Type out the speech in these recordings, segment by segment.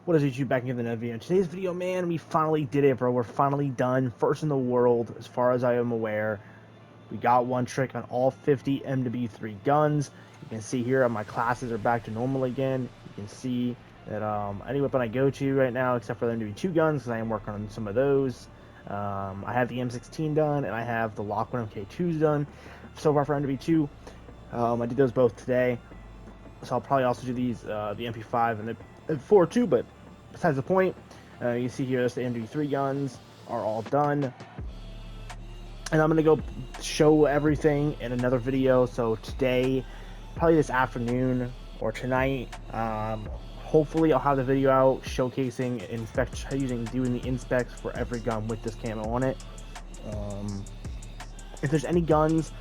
What is YouTube back in the video? In today's video, man, we finally did it, bro. We're finally done. First in the world, as far as I am aware. We got one trick on all 50 MW3 guns. You can see here my classes are back to normal again. You can see that any weapon I go to right now, except for the MW2 guns, because I am working on some of those. I have the M16 done, and I have the Lock 1 MK2s done. So far for MW2, I did those both today. So I'll probably also do these, the MP5 and the 4 too, but besides the point, you can see here, that's the MW3 guns are all done. And I'm going to go show everything in another video. So today, probably this afternoon or tonight, hopefully I'll have the video out showcasing doing the inspects for every gun with this camo on it. If there's any guns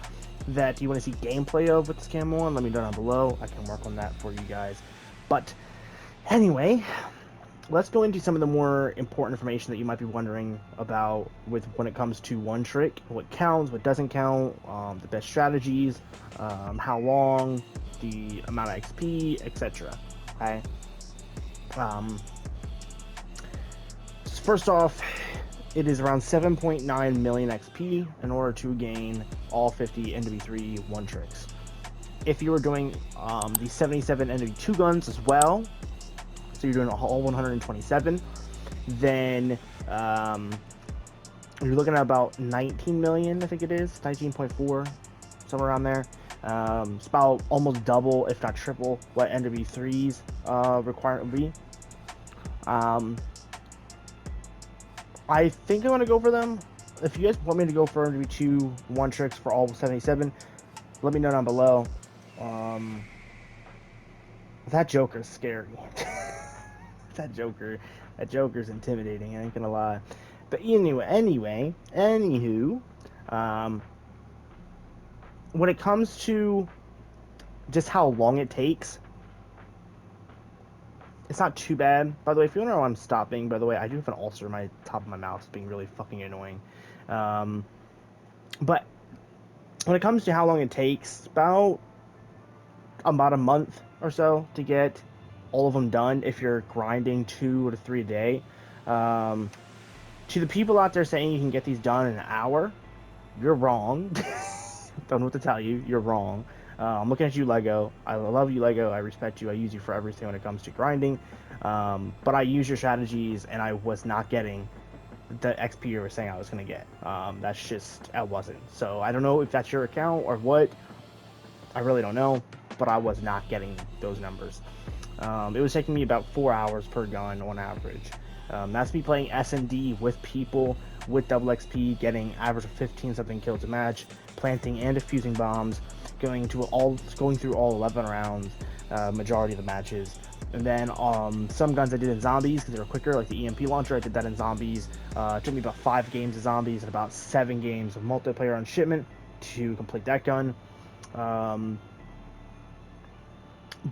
that you want to see gameplay of with this camo on, let me know down below. I can work on that for you guys. But anyway, let's go into some of the more important information that you might be wondering about when it comes to one trick, what counts, what doesn't count, the best strategies, how long, the amount of XP, etc. Okay. First off, it is around 7.9 million XP in order to gain all 50 MW3 one tricks. If you were doing the 77 MW2 guns as well, so you're doing all 127, then you're looking at about 19 million, I think it is, 19.4, somewhere around there. It's about almost double, if not triple, what MW3's requirement would be. I think I'm going to go for them. If you guys want me to go for MW2 one tricks for all 77, let me know down below. That Joker's scary. that Joker's intimidating, I ain't gonna lie. But anywho, when it comes to just how long it takes, it's not too bad. By the way, if you wonder why I'm stopping, by the way, I do have an ulcer in my top of my mouth. It's being really fucking annoying. But when it comes to how long it takes, about a month or so to get all of them done if you're grinding 2 to 3 a day. To the people out there saying you can get these done in an hour, you're wrong. Don't know what to tell you. You're wrong. I'm looking at you, Lego. I love you, Lego. I respect you. I use you for everything when it comes to grinding. But I use your strategies, and I was not getting the XP you were saying I was going to get. That's just, I wasn't. So I don't know if that's your account or what. I really don't know. But I was not getting those numbers. It was taking me about 4 hours per gun on average. That's me playing SMD with people with double XP, getting average of 15 something kills a match, planting and defusing bombs, going through all 11 rounds, majority of the matches. And then some guns I did in zombies because they were quicker, like the EMP launcher. I did that in zombies. It took me about 5 games of zombies and about 7 games of multiplayer on shipment to complete that gun.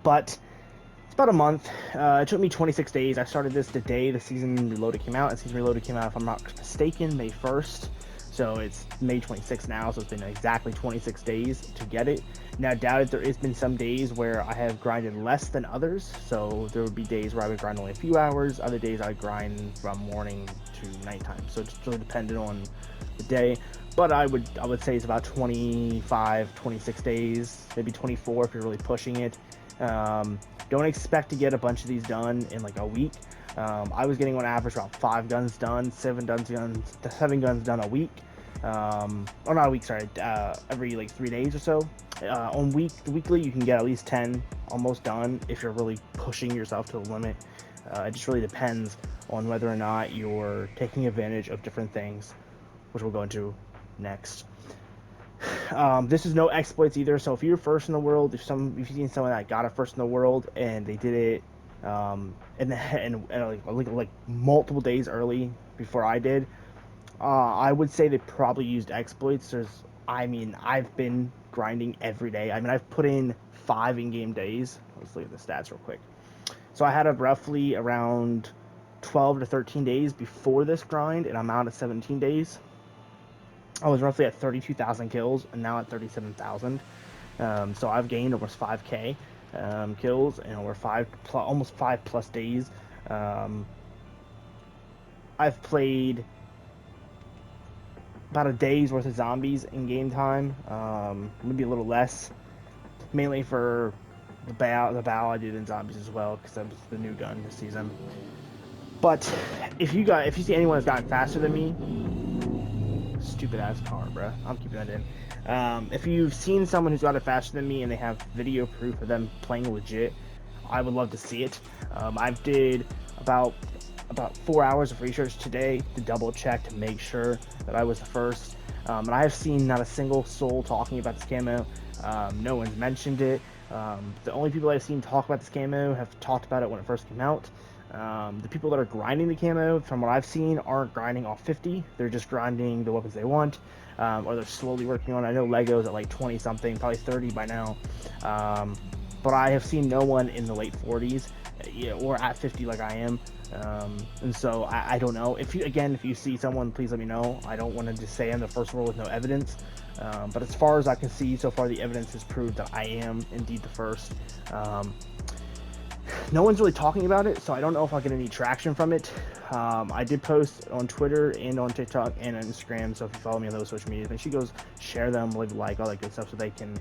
But it's about a month. It took me 26 days. I started this the day the Season Reloaded came out. And Season Reloaded came out, if I'm not mistaken, May 1st. So it's May 26th now, so it's been exactly 26 days to get it. Now, doubted there has been some days where I have grinded less than others. So there would be days where I would grind only a few hours. Other days I grind from morning to nighttime. So it's really dependent on the day. But I would say it's about 25, 26 days, maybe 24 if you're really pushing it. Don't expect to get a bunch of these done in like a week. I was getting on average about 5 guns done, 7 guns done a week. Or not a week, sorry, every like 3 days or so. Weekly, you can get at least 10 almost done if you're really pushing yourself to the limit. It just really depends on whether or not you're taking advantage of different things, which we'll go into next. This is no exploits either, so if you're first in the world, if you've seen someone that got it first in the world and they did it like multiple days early before I did, I would say they probably used exploits. I've been grinding every day. I've put in 5 in-game days. Let's look at the stats real quick. So I had roughly around 12 to 13 days before this grind, and I'm out at 17 days. I was roughly at 32,000 kills, and now at 37,000. So I've gained almost 5k kills and over almost 5+ days Um, I've played about a day's worth of zombies in game time, maybe a little less, mainly for the bow I did in zombies as well, because that was the new gun this season. But if you see anyone that's gotten faster than me, stupid ass car, bro. I'm keeping that in. If you've seen someone who's got it faster than me and they have video proof of them playing legit, I would love to see it. I did about 4 hours of research today to double check to make sure that I was the first. And I have seen not a single soul talking about this camo. No one's mentioned it. The only people I've seen talk about this camo have talked about it when it first came out. The people that are grinding the camo, from what I've seen, aren't grinding off 50. They're just grinding the weapons they want, or they're slowly working on it. I know Lego's at like 20 something, probably 30 by now. But I have seen no one in the late 40s, or at 50 like I am. And so I don't know. If you see someone, please let me know. I don't want to just say I'm the first one with no evidence. But as far as I can see, so far the evidence has proved that I am indeed the first. No one's really talking about it, so I don't know if I'll get any traction from it. I did post on Twitter and on TikTok and on Instagram, so if you follow me on those social media, make sure you go share them, leave a like, all that good stuff, so they can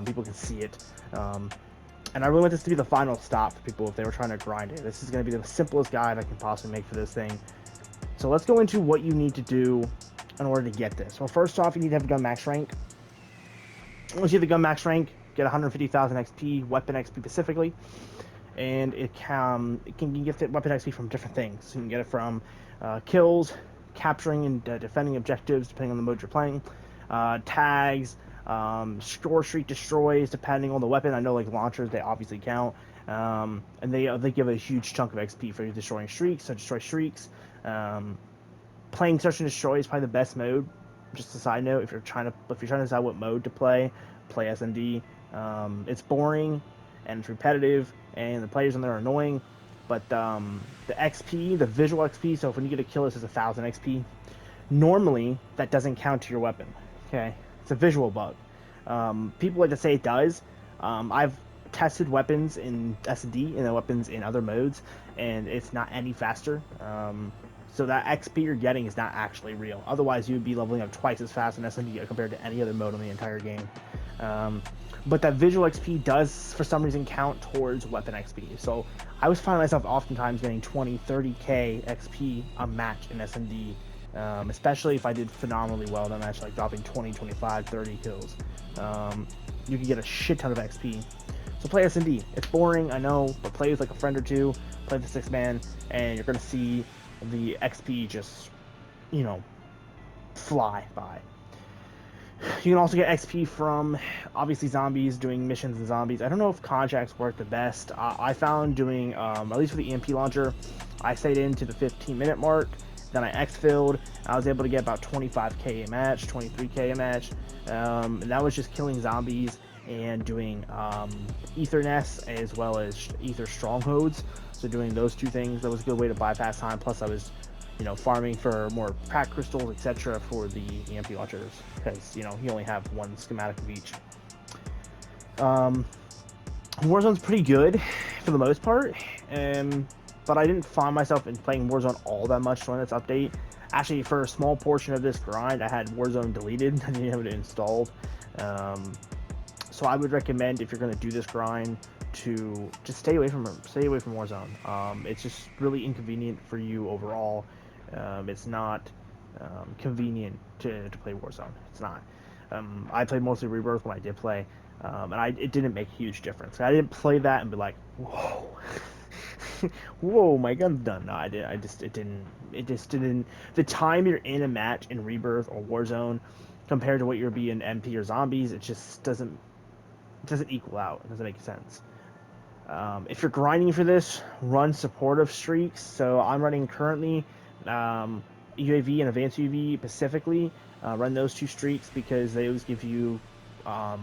people can see it. And I really want this to be the final stop for people if they were trying to grind it. This is going to be the simplest guide I can possibly make for this thing. So let's go into what you need to do in order to get this. Well, first off, you need to have a gun max rank. Once you have the gun max rank, get 150,000 XP, weapon XP specifically. And you can get the weapon XP from different things. So you can get it from kills, capturing and defending objectives, depending on the mode you're playing, tags, score streak destroys, depending on the weapon. I know like launchers, they obviously count, and they give a huge chunk of XP for destroying streaks. So destroy streaks. Playing search and destroy is probably the best mode. Just a side note, if you're trying to decide what mode to play SMD. It's boring and it's repetitive, and the players on there are annoying. But the XP, the visual XP, so when you get a kill, this is 1,000 XP. Normally, that doesn't count to your weapon. Okay, it's a visual bug. People like to say it does. I've tested weapons in SD and the weapons in other modes, and it's not any faster. So that XP you're getting is not actually real. Otherwise, you'd be leveling up twice as fast in SMD compared to any other mode in the entire game. But that visual XP does, for some reason, count towards weapon XP. So I was finding myself oftentimes getting 20, 30k XP a match in SMD, especially if I did phenomenally well in that match, like dropping 20, 25, 30 kills. You can get a shit ton of XP. So play SMD. It's boring, I know, but play with like a friend or two, play the 6-man, and you're going to see the XP just, fly by. You can also get XP from, obviously, zombies, doing missions and zombies. I don't know if contracts work the best. I found doing, at least for the EMP launcher, I stayed into the 15-minute mark, then I X-filled, I was able to get about 25k a match, 23k a match, and that was just killing zombies and doing ether nests as well as ether strongholds. So doing those two things, that was a good way to bypass time. Plus I was farming for more crack crystals, etc. for the EMP launchers, because you only have one schematic of each. Warzone's pretty good for the most part, but I didn't find myself in playing Warzone all that much during this update. Actually, for a small portion of this grind, I had Warzone deleted. I didn't have it installed. So I would recommend, if you're going to do this grind, to just stay away from Warzone. It's just really inconvenient for you overall. It's not convenient to play Warzone. It's not. I played mostly Rebirth when I did play, and it didn't make a huge difference. I didn't play that and be like, whoa, whoa, my gun's done. No, it just didn't. The time you're in a match in Rebirth or Warzone compared to what you're being MP or zombies, it just doesn't equal out. It doesn't make sense. If you're grinding for this, run supportive streaks. So I'm running currently UAV and advanced UAV specifically. Run those two streaks because they always give you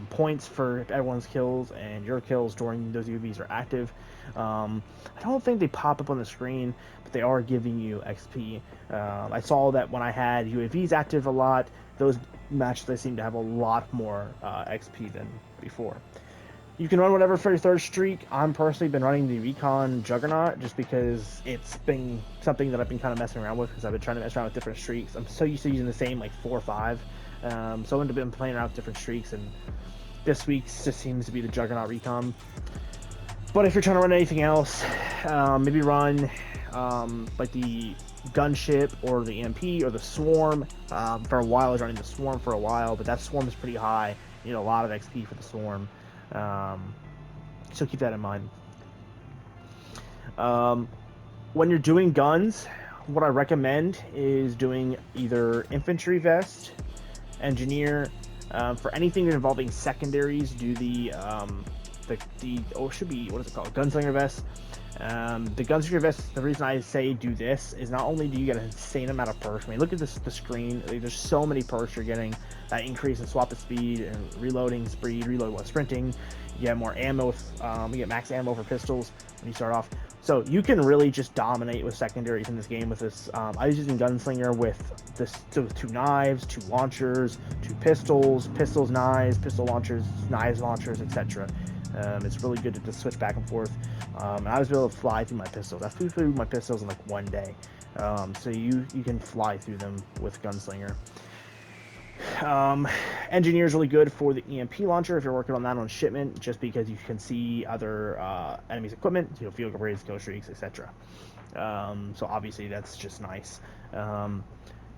points for everyone's kills, and your kills during those UAVs are active. I don't think they pop up on the screen, but they are giving you XP. I saw that when I had UAVs active a lot, those matches they seem to have a lot more XP than before. You can run whatever for your third streak. I'm personally been running the Recon Juggernaut just because it's been something that I've been kind of messing around with because I've been trying to mess around with different streaks. I'm so used to using the same like 4 or 5. So I've been playing around with different streaks, and this week's just seems to be the Juggernaut Recon. But if you're trying to run anything else, maybe run like the Gunship or the EMP or the Swarm. For a while I was running the Swarm for a while, but that Swarm is pretty high. You need a lot of XP for the Swarm. So keep that in mind. When you're doing guns, what I recommend is doing either Infantry Vest, Engineer. For anything involving secondaries, do the it should be, what is it called? Gunslinger Vest. The Gunslinger Vest, the reason I say do this is not only do you get an insane amount of perks. I mean, look at the screen. There's so many perks you're getting. That increase in swap speed and reloading speed, reload while sprinting. You get more ammo. You get max ammo for pistols when you start off. So you can really just dominate with secondaries in this game with this. I was using Gunslinger with this, with 2 knives, 2 launchers, 2 pistols, knives, pistol launchers, knives launchers, etc. It's really good to just switch back and forth. And I was able to fly through my pistols. I flew through my pistols in like 1 day. So you can fly through them with Gunslinger. Engineer is really good for the EMP launcher if you're working on that on shipment, just because you can see other enemies' equipment, field upgrades, kill streaks, etc. So obviously that's just nice.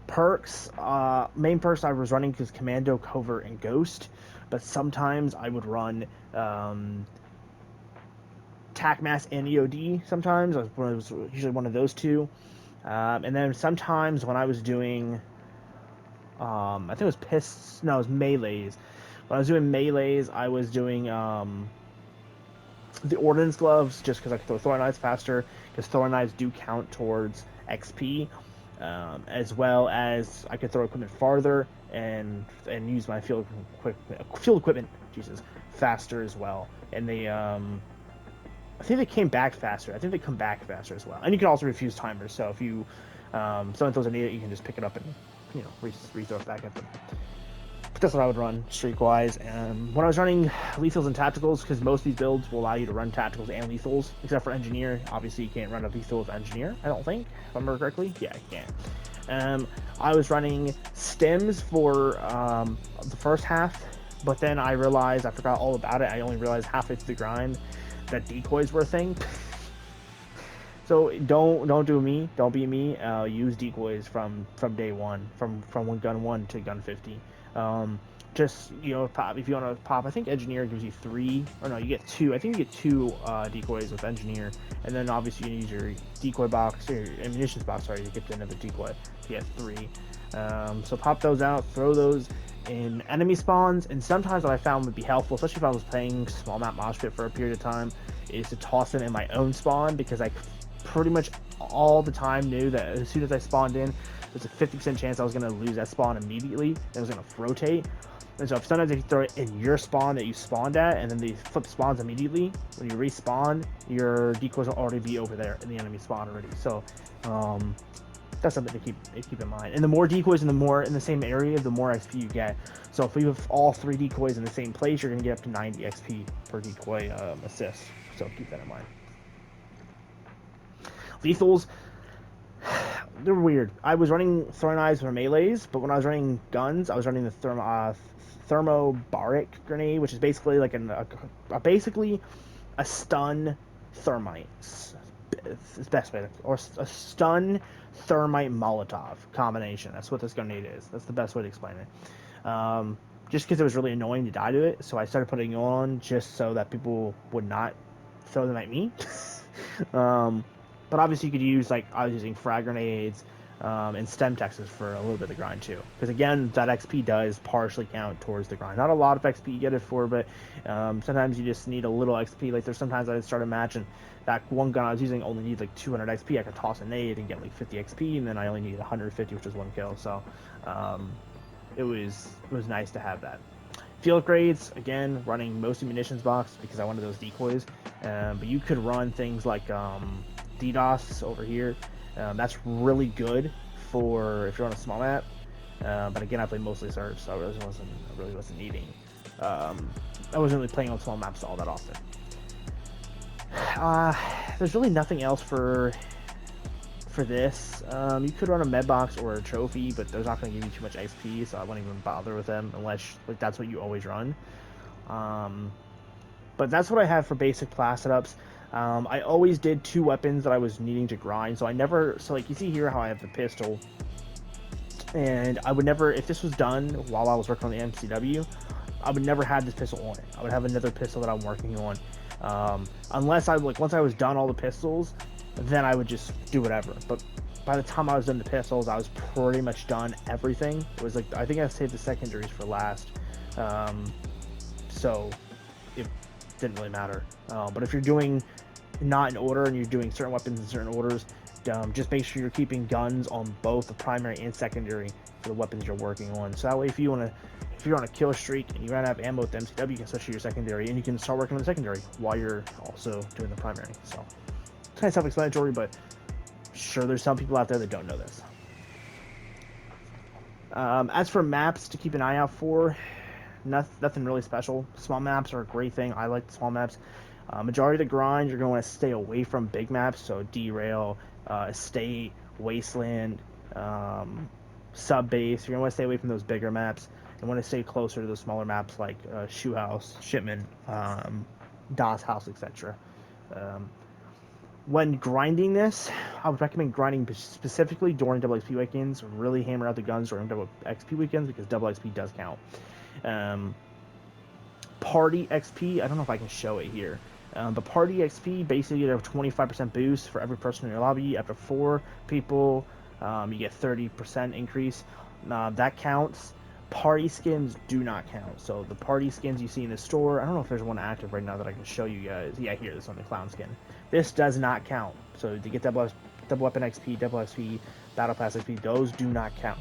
Perks, main perks I was running was Commando, Covert, and Ghost, but sometimes I would run TAC Mass and EOD. Sometimes it was usually one of those two, and then sometimes when I was doing I think it was it was melees. When I was doing melees, I was doing the Ordnance Gloves, just because I could throw Thorn Knives faster, because Thorn Knives do count towards XP, as well as I could throw equipment farther and use my field equipment, faster as well. And they, I think they came back faster. I think they come back faster as well. And you can also refuse timers, so if you, some of those are needed, you can just pick it up and re-throw it back at them. But that's what I would run streak-wise. When I was running lethals and tacticals, because most of these builds will allow you to run tacticals and lethals, except for engineer. Obviously, you can't run a lethal with engineer, I don't think, if I remember correctly. Yeah, you can. I was running stims for the first half, but then I realized I forgot all about it. I only realized halfway through the grind that decoys were a thing. So don't do me. Don't be me. Use decoys from day one, from gun 1 to gun 50. Just pop if you want to pop. I think engineer gives you 3, or no, you get 2. I think you get 2 decoys with engineer, and then obviously you use your decoy box or your ammunitions box. Sorry, you get another decoy. You get 3. So pop those out, throw those in enemy spawns, and sometimes what I found would be helpful, especially if I was playing small map Mosh Pit for a period of time, is to toss them in my own spawn, because I pretty much all the time knew that as soon as I spawned in, there's a 50% chance I was going to lose that spawn immediately. It was going to rotate. And so sometimes if you throw it in your spawn that you spawned at, and then they flip spawns immediately, when you respawn, your decoys will already be over there in the enemy spawn already. So that's something to keep in mind. And the more decoys in the same area, the more XP you get. So if we have all 3 decoys in the same place, you're going to get up to 90 XP per decoy assist. So keep that in mind. Lethals, they're weird. I was running Thorn Knives for melees, but when I was running guns, I was running the thermobaric grenade, which is basically like basically a stun thermite. It's the best way or a stun thermite Molotov combination. That's what this grenade is. That's the best way to explain it. Just because it was really annoying to die to it, so I started putting it on just so that people would not throw them at me. But obviously you could use, like, I was using frag grenades and stem texes for a little bit of the grind too. Because again, that XP does partially count towards the grind. Not a lot of XP you get it for, but sometimes you just need a little XP. Like there's sometimes I start a match and that one gun I was using only needs like 200 XP. I could toss a nade and get like 50 XP, and then I only need 150, which is 1 kill. So it was nice to have that. Field upgrades, again, running mostly munitions box because I wanted those decoys. But you could run things like DDoS over here. That's really good for if you're on a small map. But again, I played mostly Surge, so I really wasn't needing I wasn't really playing on small maps all that often. There's really nothing else for this. You could run a med box or a trophy, but those not going to give you too much XP, so I wouldn't even bother with them unless like that's what you always run. But that's what I have for basic class setups. I always did 2 weapons that I was needing to grind, so I never. So like you see here how I have the pistol, and I would never, if this was done while I was working on the MCW, I would never have this pistol on it. I would have another pistol that I'm working on. Unless I like once I was done all the pistols, then I would just do whatever. But by the time I was done the pistols, I was pretty much done everything. It was like I think I saved the secondaries for last, so it didn't really matter. But if you're doing not in order and you're doing certain weapons in certain orders, just make sure you're keeping guns on both the primary and secondary for the weapons you're working on. So that way, if you're on a kill streak and you run out of ammo with the MCW, you can switch to your secondary and you can start working on the secondary while you're also doing the primary. So it's kind of self-explanatory, but sure, there's some people out there that don't know this. As for maps to keep an eye out for, nothing really special. Small maps are a great thing. I like the small maps. Majority of the grind, you're going to want to stay away from big maps, so Derail, Estate, Wasteland, Sub Base. You're going to want to stay away from those bigger maps. You want to stay closer to the smaller maps like Shoe House, Shipment, DOS House, etc. When grinding this, I would recommend grinding specifically during double XP weekends. Really hammer out the guns during double XP weekends because double XP does count. Party XP, I don't know if I can show it here. But Party XP, basically you get a 25% boost for every person in your lobby. After 4 people, you get 30% increase. That counts. Party skins do not count. So the party skins you see in the store, I don't know if there's one active right now that I can show you guys. Yeah, here, this one, the clown skin. This does not count. So to get double weapon XP, double XP, battle pass XP, those do not count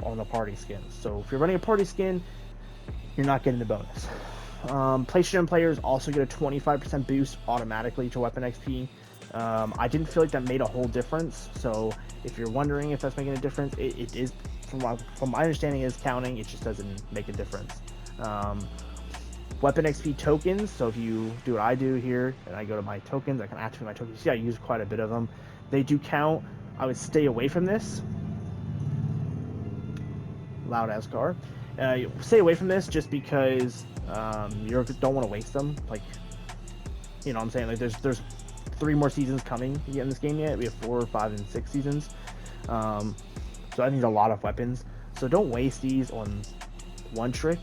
on the party skins. So if you're running a party skin, you're not getting the bonus. PlayStation players also get a 25% boost automatically to weapon XP. I didn't feel like that made a whole difference. So if you're wondering if that's making a difference, it is. From my understanding, is counting. It just doesn't make a difference. Weapon XP tokens. So if you do what I do here, and I go to my tokens, I can activate my tokens. See, I use quite a bit of them. They do count. I would stay away from this. Loud ass car. Stay away from this just because you don't want to waste them. Like, you know what I'm saying? Like, there's 3 more seasons coming in this game yet. We have 4, 5, and 6 seasons. So that means a lot of weapons. So don't waste these on one trick.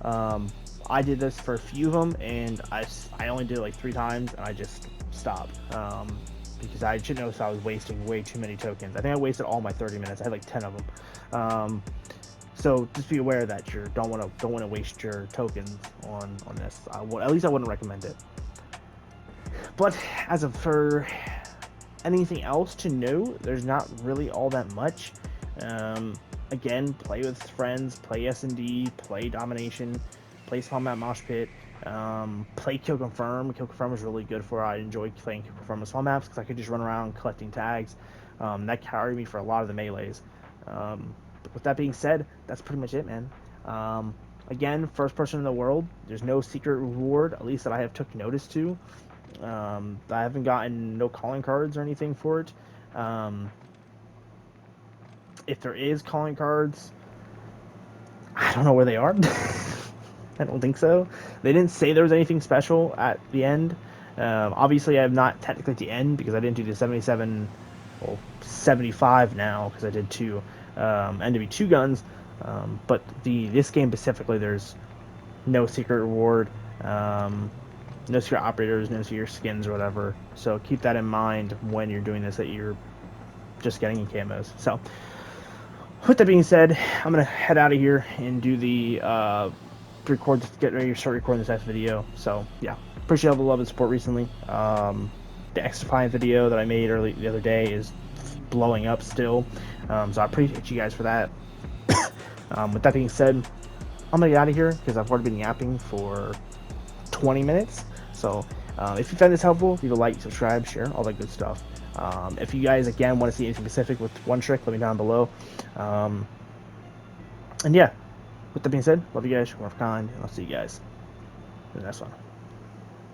I did this for a few of them, and I only did it like 3 times, and I just stopped. Because I should notice I was wasting way too many tokens. I think I wasted all my 30 minutes. I had like 10 of them. So just be aware that you don't want to waste your tokens on this. At least I wouldn't recommend it. But as of for anything else to know, there's not really all that much. Again, play with friends, play S&D, play Domination, play Small Map Mosh Pit, play Kill Confirm. Kill Confirm is really good for. I enjoy playing Kill Confirm with small maps because I could just run around collecting tags. That carried me for a lot of the melees. With that being said, that's pretty much it, man. Again, first person in the world. There's no secret reward, at least that I have took notice to. I haven't gotten no calling cards or anything for it. If there is calling cards, I don't know where they are. I don't think so. They didn't say there was anything special at the end. Obviously, I'm not technically at the end because I didn't do the 77, well, 75 now because I did 2 NW2 guns. But this game specifically, there's no secret reward, no secret operators, no secret skins or whatever. So keep that in mind when you're doing this, that you're just getting in camos. So with that being said, I'm gonna head out of here and do the get ready to start recording this next video. So yeah, appreciate all the love and support recently. The XDefiant video that I made the other day is blowing up still, so I appreciate you guys for that. With that being said, I'm gonna get out of here because I've already been yapping for 20 minutes. So if you found this helpful, leave a like, subscribe, share, all that good stuff. If you guys again want to see anything specific with one trick, let me down below. And yeah, with that being said, love you guys, more kind, and I'll see you guys in the next one.